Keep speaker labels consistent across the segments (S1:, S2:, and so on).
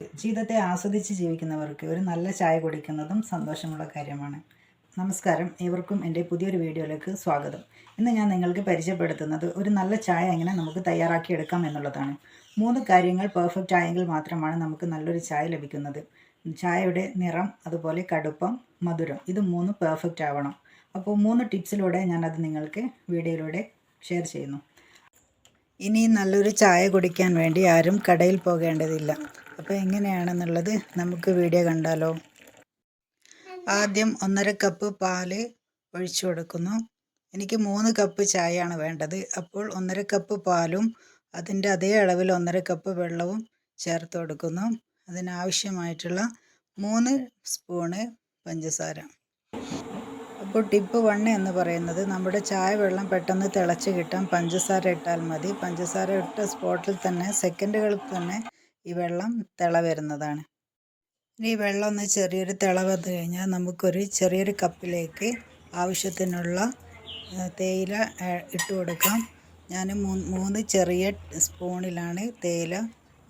S1: ജീവിതത്തെ ആസ്വദിച്ച് ജീവിക്കുന്നവർക്ക് ഒരു നല്ല ചായ കുടിക്കുന്നതും സന്തോഷമുള്ള കാര്യമാണ്. നമസ്കാരം, ഏവർക്കും എൻ്റെ പുതിയൊരു വീഡിയോയിലേക്ക് സ്വാഗതം. ഇന്ന് ഞാൻ നിങ്ങൾക്ക് പരിചയപ്പെടുത്തുന്നത് ഒരു നല്ല ചായ എങ്ങനെ നമുക്ക് തയ്യാറാക്കിയെടുക്കാം എന്നുള്ളതാണ്. 3 കാര്യങ്ങൾ പെർഫെക്റ്റ് ആയെങ്കിൽ മാത്രമാണ് നമുക്ക് നല്ലൊരു ചായ ലഭിക്കുന്നത്. ചായയുടെ നിറം, അതുപോലെ കടുപ്പം, മധുരം, ഇത് 3 പെർഫെക്റ്റ് ആവണം. അപ്പോൾ 3 ടിപ്സിലൂടെ ഞാനത് നിങ്ങൾക്ക് വീഡിയോയിലൂടെ ഷെയർ ചെയ്യുന്നു. ഇനി നല്ലൊരു ചായ കുടിക്കാൻ വേണ്ടി ആരും കടയിൽ പോകേണ്ടതില്ല. അപ്പോൾ എങ്ങനെയാണെന്നുള്ളത് നമുക്ക് വീഡിയോ കണ്ടാലോ. ആദ്യം 1.5 കപ്പ് പാല് ഒഴിച്ചു കൊടുക്കുന്നു. എനിക്ക് 3 കപ്പ് ചായയാണ് വേണ്ടത്. അപ്പോൾ 1.5 കപ്പ് പാലും അതിൻ്റെ അതേ അളവിൽ 1.5 കപ്പ് വെള്ളവും ചേർത്ത് കൊടുക്കുന്നു. അതിനാവശ്യമായിട്ടുള്ള 3 സ്പൂണ് പഞ്ചസാര. അപ്പോൾ ടിപ്പ് 1 എന്ന് പറയുന്നത് നമ്മുടെ ചായ വെള്ളം പെട്ടെന്ന് തിളച്ച് കിട്ടാൻ പഞ്ചസാര ഇട്ടാൽ മതി. പഞ്ചസാര ഇട്ട സ്പോട്ടിൽ തന്നെ സെക്കൻഡുകളിൽ തന്നെ ഈ വെള്ളം തിള വരുന്നതാണ്. ഇനി വെള്ളം ഒന്ന് ചെറിയൊരു തിള വന്നു കഴിഞ്ഞാൽ നമുക്കൊരു ചെറിയൊരു കപ്പിലേക്ക് ആവശ്യത്തിനുള്ള തേയില ഇട്ട് കൊടുക്കാം. ഞാൻ 3 ചെറിയ സ്പൂണിലാണ് തേയില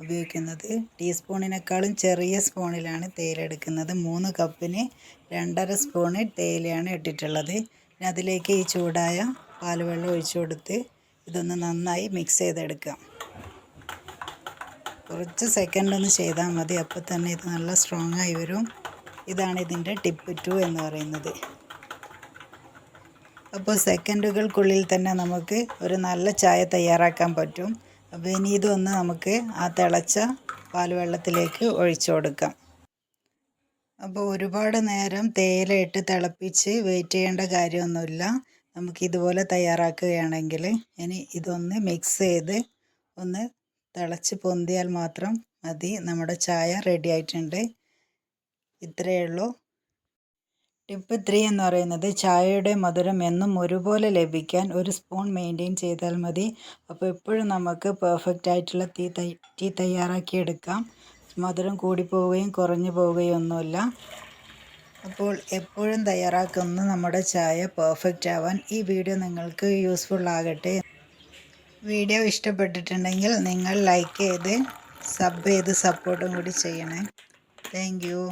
S1: ഉപയോഗിക്കുന്നത്. ടീസ്പൂണിനേക്കാളും ചെറിയ സ്പൂണിലാണ് തേയില എടുക്കുന്നത്. 3 കപ്പിന് 2.5 സ്പൂണ് തേയിലയാണ് ഇട്ടിട്ടുള്ളത്. പിന്നെ അതിലേക്ക് ഈ ചൂടായ പാൽവെള്ളം ഒഴിച്ചു കൊടുത്ത് ഇതൊന്ന് നന്നായി മിക്സ് ചെയ്തെടുക്കാം. കുറച്ച് സെക്കൻഡ് ഒന്ന് ചെയ്താൽ മതി, അപ്പോൾ തന്നെ ഇത് നല്ല സ്ട്രോങ് ആയി വരും. ഇതാണ് ഇതിൻ്റെ ടിപ്പ് 2 എന്ന് പറയുന്നത്. അപ്പോൾ സെക്കൻഡുകൾക്കുള്ളിൽ തന്നെ നമുക്ക് ഒരു നല്ല ചായ തയ്യാറാക്കാൻ പറ്റും. അപ്പോൾ ഇനി ഇതൊന്ന് നമുക്ക് ആ തിളച്ച പാൽവെള്ളത്തിലേക്ക് ഒഴിച്ചു കൊടുക്കാം. അപ്പോൾ ഒരുപാട് നേരം തേയില ഇട്ട് തിളപ്പിച്ച് വെയിറ്റ് ചെയ്യേണ്ട കാര്യമൊന്നുമില്ല. നമുക്കിതുപോലെ തയ്യാറാക്കുകയാണെങ്കിൽ ഇനി ഇതൊന്ന് മിക്സ് ചെയ്ത് ഒന്ന് തിളച്ച് പൊന്തിയാൽ മാത്രം മതി. നമ്മുടെ ചായ റെഡി ആയിട്ടുണ്ട്. ഇത്രയേ ഉള്ളൂ. ടിപ്പ് 3 എന്ന് പറയുന്നത് ചായയുടെ മധുരം എന്നും ഒരുപോലെ ലഭിക്കാൻ 1 സ്പൂൺ മെയിൻറ്റെയിൻ ചെയ്താൽ മതി. അപ്പോൾ എപ്പോഴും നമുക്ക് പെർഫെക്റ്റ് ആയിട്ടുള്ള ടീ തയ്യാറാക്കിയെടുക്കാം. മധുരം കൂടിപ്പോവുകയും കുറഞ്ഞു പോവുകയും ഒന്നുമില്ല. അപ്പോൾ എപ്പോഴും തയ്യാറാക്കുന്ന നമ്മുടെ ചായ പെർഫെക്റ്റ് ആവാൻ ഈ വീഡിയോ നിങ്ങൾക്ക് യൂസ്ഫുൾ ആകട്ടെ. വീഡിയോ ഇഷ്ടപ്പെട്ടിട്ടുണ്ടെങ്കിൽ നിങ്ങൾ ലൈക്ക് ചെയ്ത് സബ് ചെയ്ത് സപ്പോർട്ടും കൂടി ചെയ്യണേ. Thank you.